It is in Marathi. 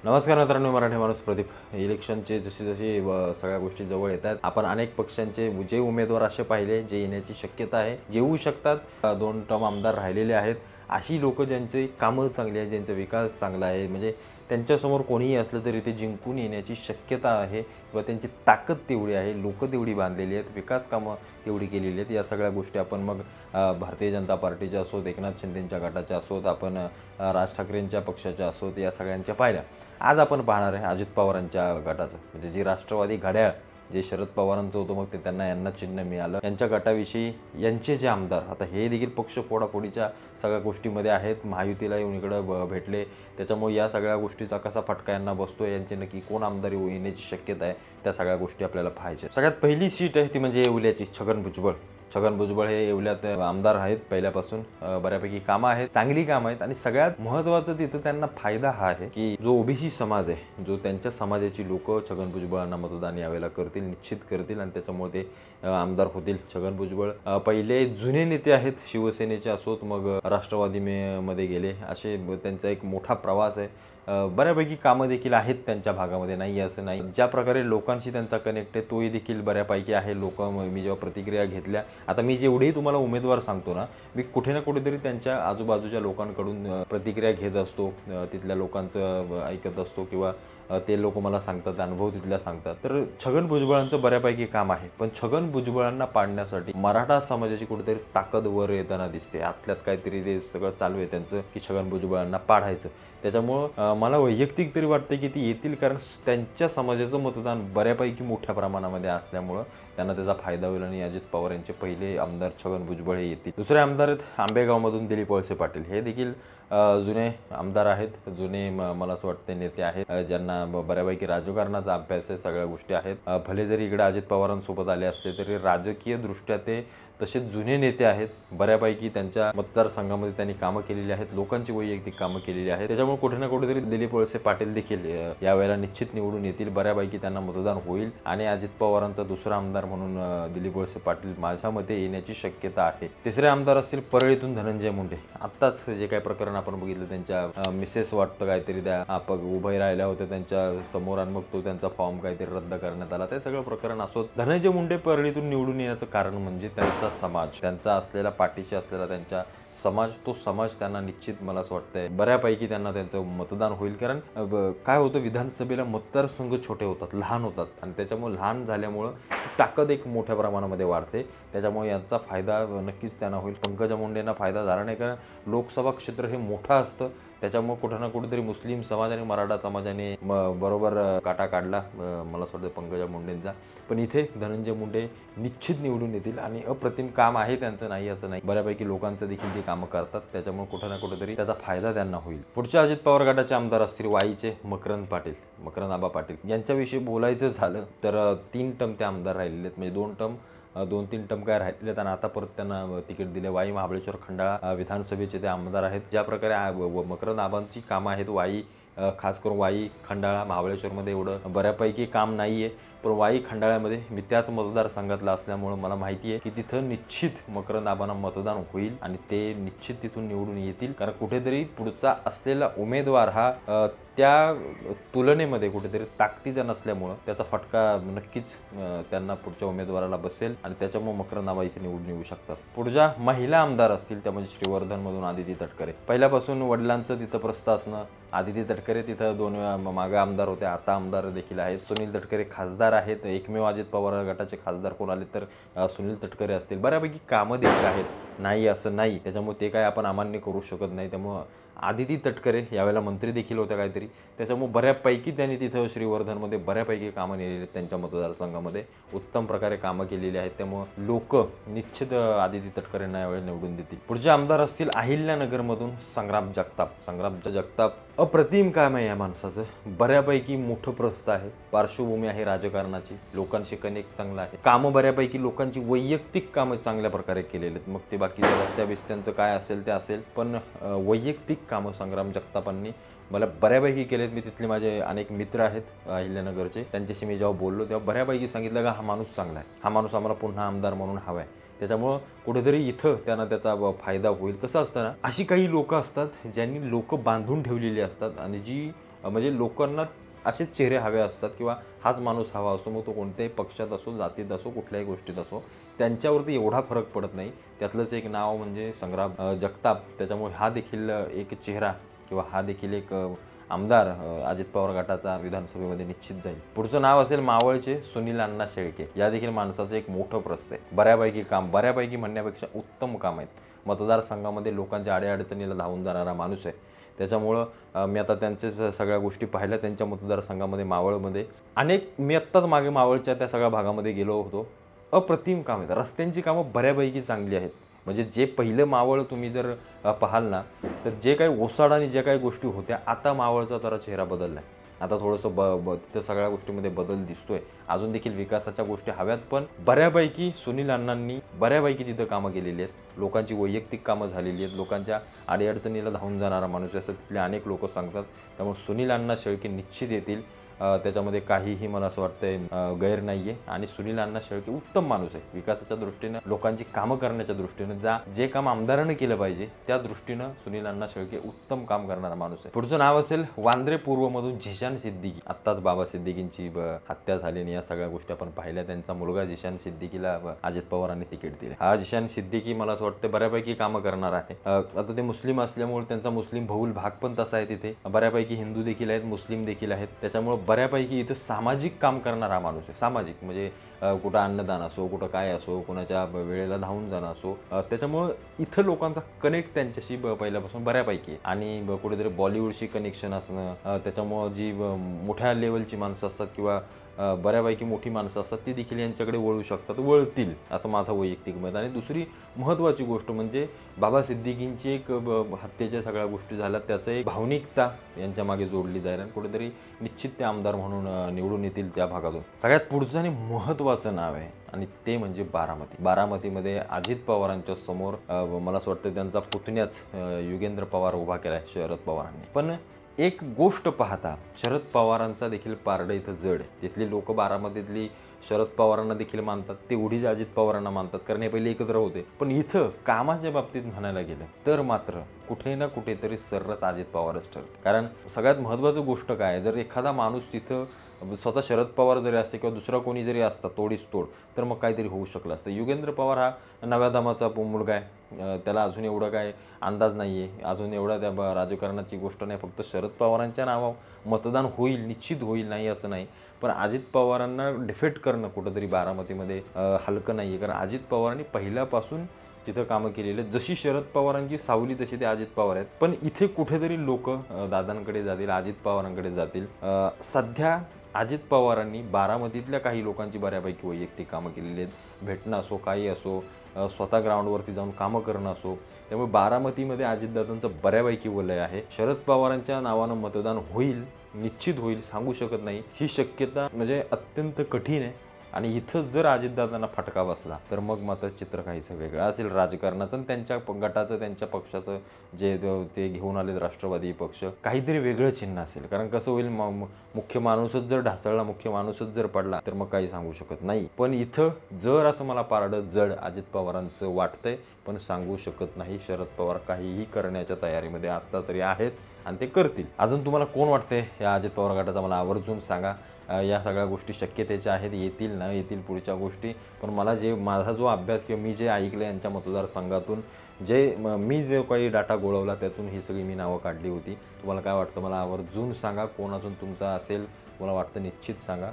नमस्कार मित्रांनो, मराठी माणूस प्रदीप. इलेक्शनचे जशी सगळ्या गोष्टी जवळ येतात, आपण अनेक पक्षांचे जे उमेदवार असे पाहिले जे येण्याची शक्यता आहे, जे येऊ शकतात. 2 टर्म आमदार राहिलेले आहेत. अशी लोक ज्यांचे कामं चांगली आहे, ज्यांचा विकास चांगला आहे, म्हणजे त्यांच्यासमोर कोणीही असलं तरी ते जिंकून येण्याची शक्यता आहे किंवा त्यांची ताकद तेवढी आहे, लोकं तेवढी बांधलेली आहेत, विकास कामं तेवढी केलेली आहेत. या सगळ्या गोष्टी आपण मग भारतीय जनता पार्टीच्या असोत, एकनाथ शिंदेंच्या गटाच्या असोत, आपण राज ठाकरेंच्या पक्षाच्या असोत, या सगळ्यांच्या पाहिल्या. आज आपण पाहणार आहे अजित पवारांच्या गटाचं, म्हणजे जी राष्ट्रवादी घड्याळ जे शरद पवारांचं होतं, मग ते यांना चिन्ह मिळालं. यांच्या गटाविषयी यांचे जे आमदार, आता हे देखील पक्ष फोडाफोडीच्या सगळ्या गोष्टीमध्ये आहेत, महायुतीला येऊन इकडं भेटले. त्याच्यामुळे या सगळ्या गोष्टीचा कसा फटका यांना बसतो, यांचे नक्की कोण आमदार येण्याची शक्यता आहे, त्या सगळ्या गोष्टी आपल्याला पाहायच्या. सगळ्यात पहिली सीट आहे ती म्हणजे येवल्याची छगन भुजबळ. छगन भुजबळ हे येवल्यात आमदार आहेत पहिल्यापासून. बऱ्यापैकी कामं आहेत, चांगली कामं आहेत. आणि सगळ्यात महत्त्वाचं तिथं त्यांना फायदा हा आहे की जो ओबीसी समाज आहे, जो त्यांच्या समाजाची लोक छगन भुजबळांना मतदान यावेळेला करतील, निश्चित करतील, आणि त्याच्यामुळे ते आमदार होतील. छगन भुजबळ पहिले जुने नेते आहेत, शिवसेनेचे असोत, मग राष्ट्रवादी मध्ये गेले, असे त्यांचा एक मोठा प्रवास आहे. बऱ्यापैकी कामं देखील आहेत त्यांच्या भागामध्ये, नाही असं नाही. ज्या प्रकारे लोकांशी त्यांचा कनेक्ट आहे तोही देखील बऱ्यापैकी आहे. मी जेव्हा प्रतिक्रिया घेतल्या, आता मी जेवढेही तुम्हाला उमेदवार सांगतो ना, मी कुठे ना कुठेतरी त्यांच्या आजूबाजूच्या लोकांकडून प्रतिक्रिया घेत असतो, तिथल्या लोकांचं ऐकत असतो, किंवा ते लोक मला सांगतात, अनुभव तिथल्या सांगतात. तर छगन भुजबळांचं बऱ्यापैकी काम आहे, पण छगन भुजबळांना पाडण्यासाठी मराठा समाजाची कुठेतरी ताकद वर येताना दिसते. आतल्यात काहीतरी ते सगळं चालू आहे त्यांचं की छगन भुजबळांना पाडायचं. त्याच्यामुळं मला वैयक्तिक तरी वाटतं की ती येतील, कारण त्यांच्या समाजाचं मतदान बऱ्यापैकी मोठ्या प्रमाणामध्ये असल्यामुळं त्यांना त्याचा फायदा होईल, आणि अजित पवार यांचे पहिले आमदार छगन भुजबळ हे येतील. दुसरे आमदार आहेत आंबेगावमधून दिलीप वळसे पाटील. हे देखील जुने आमदार आहेत, जुने मला असं वाटतं नेते आहेत, ज्यांना बऱ्यापैकी राजकारणाचा अभ्यास आहे, सगळ्या गोष्टी आहेत. भले जरी इकडे अजित पवारांसोबत आले असले तरी राजकीय दृष्ट्या ते तसेच जुने नेते आहेत. बऱ्यापैकी त्यांच्या मतदारसंघामध्ये त्यांनी कामं केलेली आहेत, लोकांची वैयक्तिक कामं केलेली आहेत. त्याच्यामुळे कुठे ना कुठेतरी दिलीप वळसे पाटील देखील यावेळेला निश्चित निवडून येतील. बऱ्यापैकी त्यांना मतदान होईल, आणि अजित पवारांचा दुसरा आमदार म्हणून दिलीप वळसे पाटील माझ्या मते येण्याची शक्यता आहे. तिसरे आमदार असतील परळीतून धनंजय मुंडे. आत्ताच जे काही प्रकरण आपण बघितलं, त्यांच्या मिसेस वाटतं काहीतरी त्या उभे राहिल्या होत्या त्यांच्या समोर, आणि मग तो त्यांचा फॉर्म काहीतरी रद्द करण्यात आला. ते सगळं प्रकरण असो, धनंजय मुंडे परळीतून निवडून येण्याचं कारण म्हणजे त्यांचा समाज, त्यांचा असलेला पाठीशी असलेला त्यांचा समाज, तो समाज त्यांना निश्चित, मला असं वाटतंय बऱ्यापैकी त्यांना त्यांचं मतदान होईल. कारण काय होतं, विधानसभेला मतदारसंघ छोटे होतात, लहान होतात, आणि त्याच्यामुळे लहान झाल्यामुळं ताकद एक मोठ्या प्रमाणामध्ये वाढते. त्याच्यामुळे यांचा फायदा नक्कीच त्यांना होईल. पंकजा मुंडेंना फायदा झाला नाही, कारण लोकसभा क्षेत्र हे मोठं असतं. त्याच्यामुळे कुठं ना कुठेतरी मुस्लिम समाज आणि मराठा समाजाने बरोबर काटा काढला, मला असं वाटतं पंकजा मुंडेंचा. पण इथे धनंजय मुंडे निश्चित निवडून येतील, आणि अप्रतिम काम आहे त्यांचं, नाही असं नाही. बऱ्यापैकी लोकांचं देखील ते कामं करतात, त्याच्यामुळे कुठं ना कुठेतरी त्याचा फायदा त्यांना होईल. पुढच्या अजित पवार गटाचे आमदार असतील वाईचे मकरंद पाटील, मकरंद आबा पाटील. यांच्याविषयी बोलायचं झालं तर 3 टर्म ते आमदार राहिलेले आहेत, म्हणजे 2-3 टर्म काय राहिलेले आहेत, आणि आता परत त्यांना तिकीट दिले. वाई महाबळेश्वर खंडाळा विधानसभेचे ते आमदार आहेत. ज्या प्रकारे मकरंद आबांची कामं आहेत, वाई, खास करून वाई खंडाळा महाबळेश्वरमध्ये एवढं बऱ्यापैकी काम नाही आहे, पण वाई खंडाळ्यामध्ये मी त्याच मतदारसंघातला असल्यामुळं मला माहिती आहे की तिथं निश्चित मकरंद आबांना मतदान होईल, आणि ते निश्चित तिथून निवडून येतील. कारण कुठेतरी पुढचा असलेला उमेदवार हा त्या तुलनेमध्ये कुठेतरी ताकदीचा नसल्यामुळं त्याचा फटका नक्कीच त्यांना पुढच्या उमेदवाराला बसेल, आणि त्याच्यामुळे मकरंद आबा इथे निवडून येऊ शकतात. पुढच्या महिला आमदार असतील त्या म्हणजे श्रीवर्धनमधून आदिती तटकरे. पहिल्यापासून वडिलांचं तिथं प्रस्थ असणं. आदिती तटकरे तिथं 2 वेळा मागे आमदार होते, आता आमदार देखील आहेत. सुनील तटकरे खासदार आहेत. एकमेव अजित पवार गटाचे खासदार कोण आले तर सुनील तटकरे असतील. बऱ्यापैकी कामं देखील आहेत, नाही असं नाही. त्याच्यामुळे ते काय आपण अमान्य करू शकत नाही. त्यामुळं आदिती तटकरे यावेळेला मंत्री देखील होत्या काहीतरी, त्याच्यामुळे बऱ्यापैकी त्यांनी तिथं श्रीवर्धनमध्ये बऱ्यापैकी कामं नेलेली आहेत. त्यांच्या मतदारसंघामध्ये उत्तम प्रकारे कामं केलेली आहेत. त्यामुळे लोक निश्चित आदिती तटकरेंना यावेळी निवडून देतील. पुढचे आमदार असतील अहिल्यानगरमधून संग्राम जगताप. संग्राम जगताप अप्रतिम काम आहे या माणसाचं. बऱ्यापैकी मोठं प्रस्थ आहे, पार्श्वभूमी आहे राजकारणाची, लोकांशी कनेक्ट चांगला आहे, कामं बऱ्यापैकी लोकांची वैयक्तिक कामं चांगल्या प्रकारे केलेली आहेत. मग ते बाकीच्या रस्त्या बिस्त्यांचं काय असेल ते असेल, पण वैयक्तिक कामं संग्राम जगतापांनी मला बऱ्यापैकी केलेत. मी तिथले माझे अनेक मित्र आहेत अहिल्यानगरचे, त्यांच्याशी मी जेव्हा बोललो तेव्हा बऱ्यापैकी सांगितलं का हा माणूस चांगला आहे, हा माणूस आम्हाला पुन्हा आमदार म्हणून हवा आहे. त्याच्यामुळं कुठेतरी इथं त्यांना त्याचा फायदा होईल. कसं असतं ना, अशी काही लोकं असतात ज्यांनी लोक बांधून ठेवलेली असतात, आणि जी म्हणजे लोकांना असे चेहरे हवे असतात किंवा हाच माणूस हवा असतो, मग तो कोणत्याही पक्षात असो, जातीत असो, कुठल्याही गोष्टीत असो, त्यांच्यावरती एवढा फरक पडत नाही. त्यातलंच एक नाव म्हणजे संग्राम जगताप. त्याच्यामुळे हा देखील एक चेहरा किंवा हा देखील एक आमदार अजित पवार गटाचा विधानसभेमध्ये निश्चित जाईल. पुढचं नाव असेल मावळचे सुनील अण्णा शेळके. या देखील माणसाचं एक मोठं प्रश्न आहे. बऱ्यापैकी काम, बऱ्यापैकी म्हणण्यापेक्षा उत्तम काम आहेत. मतदारसंघामध्ये लोकांच्या अडीअडचणीला धावून जाणारा माणूस आहे. त्याच्यामुळं मी आता त्यांचे सगळ्या गोष्टी पाहिल्या त्यांच्या मतदारसंघामध्ये मावळमध्ये. मी आत्ताच मागे मावळच्या त्या सगळ्या भागामध्ये गेलो होतो. अप्रतिम काम आहेत. रस्त्यांची कामं बऱ्यापैकी चांगली आहेत. म्हणजे जे पहिलं मावळ तुम्ही जर पाहाल ना, तर जे काही ओसाड आणि ज्या काही गोष्टी होत्या, आता मावळचा जरा चेहरा बदलला आहे. आता थोडंसं तिथं सगळ्या गोष्टीमध्ये बदल दिसतोय. अजून देखील विकासाच्या गोष्टी हव्यात, पण बऱ्यापैकी सुनील अण्णांनी बऱ्यापैकी तिथं कामं केलेली आहेत. लोकांची वैयक्तिक कामं झालेली आहेत. लोकांच्या अडीअडचणीला धावून जाणारा माणूस आहे असं तिथले अनेक लोक सांगतात. त्यामुळे सुनील अण्णा शेळके निश्चित येतील. त्याच्यामध्ये काहीही मला असं वाटतंय गैर नाही आहे. आणि सुनील अण्णा शेळके उत्तम माणूस आहे. विकासाच्या दृष्टीनं, लोकांची कामं करण्याच्या दृष्टीनं, जे काम आमदारानं केलं पाहिजे त्या दृष्टीनं सुनील अण्णा शेळके उत्तम काम करणारा माणूस आहे. पुढचं नाव असेल वांद्रे पूर्वमधून झिशान सिद्दीकी. आत्ताच बाबा सिद्दीकींची हत्या झाली, या सगळ्या गोष्टी आपण पाहिल्या. त्यांचा मुलगा झिशान सिद्दीकीला अजित पवारांनी तिकीट दिले. हा झिशान सिद्दीकी मला असं वाटतं बऱ्यापैकी कामं करणार आहे. आता ते मुस्लिम असल्यामुळे त्यांचा मुस्लिम बहुल भाग पण तसा आहे. तिथे बऱ्यापैकी हिंदू देखील आहेत, मुस्लिम देखील आहेत. त्याच्यामुळे बऱ्यापैकी इथं सामाजिक काम करणारा माणूस आहे. सामाजिक म्हणजे कुठं अन्नदान असो, कुठं काय असो, कुणाच्या वेळेला धावून जाणं असो, त्याच्यामुळं इथं लोकांचा कनेक्ट त्यांच्याशी पहिल्यापासून बऱ्यापैकी आहे. आणि कुठेतरी बॉलिवूडशी कनेक्शन असणं, त्याच्यामुळं जी मोठ्या लेवलची माणसं असतात किंवा बऱ्यापैकी मोठी माणसं असतात ती देखील यांच्याकडे वळू शकतात, वळतील असं माझं वैयक्तिक मत. आणि दुसरी महत्त्वाची गोष्ट म्हणजे बाबा सिद्दीकींची एक हत्येच्या सगळ्या गोष्टी झाल्या, त्याचं एक भावनिकता यांच्या मागे जोडली जाईल आणि कुठेतरी निश्चित ते आमदार म्हणून निवडून येतील त्या भागातून. सगळ्यात पुढचं आणि महत्त्वाचं नाव आहे आणि ते म्हणजे बारामती. बारामतीमध्ये अजित पवारांच्या समोर मला असं वाटतं त्यांचा पुतण्याच युगेंद्र पवार उभा केला आहे शरद पवारांनी. पण एक गोष्ट पाहता शरद पवारांचा देखील पारडं इथं जड आहे. तिथली लोक बारामतीतली शरद पवारांना देखील मानतात, तेवढीच अजित पवारांना मानतात, कारण हे पहिले एकत्र होते. पण इथं कामाच्या बाबतीत म्हणायला गेलं तर मात्र कुठे ना कुठेतरी सर्रास अजित पवारच ठरते. कारण सगळ्यात महत्त्वाचं गोष्ट काय, जर एखादा माणूस तिथं स्वतः शरद पवार जरी असते किंवा दुसरा कोणी जरी असता तोडीस तोड, तर मग काहीतरी होऊ शकलं असतं. युगेंद्र पवार हा नव्या दमाचा मुलगा आहे. त्याला अजून एवढा काय अंदाज नाही आहे, अजून एवढा त्या राजकारणाची गोष्ट नाही. फक्त शरद पवारांच्या नावावर मतदान होईल, निश्चित होईल, नाही असं नाही. पण अजित पवारांना डिफेट करणं कुठंतरी बारामतीमध्ये हलकं नाही आहे. कारण अजित पवारांनी पहिल्यापासून तिथं कामं केलेली आहेत. जशी शरद पवारांची सावली तशी ते अजित पवार आहेत. पण इथे कुठेतरी लोक दादांकडे जातील, अजित पवारांकडे जातील. सध्या अजित पवारांनी बारामतीतल्या काही लोकांची बऱ्यापैकी वैयक्तिक कामं केलेली आहेत. भेटणं असो, काही असो, स्वतः ग्राउंडवरती जाऊन कामं करणं असो. त्यामुळे बारामतीमध्ये अजितदादांचं बऱ्यापैकी वलय आहे. शरद पवारांच्या नावानं मतदान होईल, निश्चित होईल, सांगू शकत नाही. ही शक्यता म्हणजे अत्यंत कठीण आहे. आणि इथं जर अजितदादांना फटका बसला तर मग मात्र चित्र काहीसं वेगळं असेल राजकारणाचं. आणि त्यांच्या गटाचं, त्यांच्या पक्षाचं जे ते घेऊन आलेत राष्ट्रवादी पक्ष, काहीतरी वेगळं चिन्ह असेल. कारण कसं होईल, मुख्य माणूसच जर ढासळला, मुख्य माणूसच जर पडला तर मग काही सांगू शकत नाही. पण इथं जर असं मला पारडं जड अजित पवारांचं वाटतंय, पण सांगू शकत नाही. शरद पवार काहीही करण्याच्या तयारीमध्ये आत्ता तरी आहेत आणि ते करतील. अजून तुम्हाला कोण वाटतंय या अजित पवार गटाचा, मला आवर्जून सांगा. या सगळ्या गोष्टी शक्यतेच्या आहेत, येतील ना येतील पुढच्या गोष्टी. पण मला माझा जो अभ्यास किंवा मी जे ऐकलं यांच्या मतदारसंघातून, मी जे काही डाटा गोळवला त्यातून ही सगळी मी नावं काढली होती. तुम्हाला काय वाटतं मला आवर्जून सांगा. कोण अजून तुमचा असेल मला वाटतं निश्चित सांगा.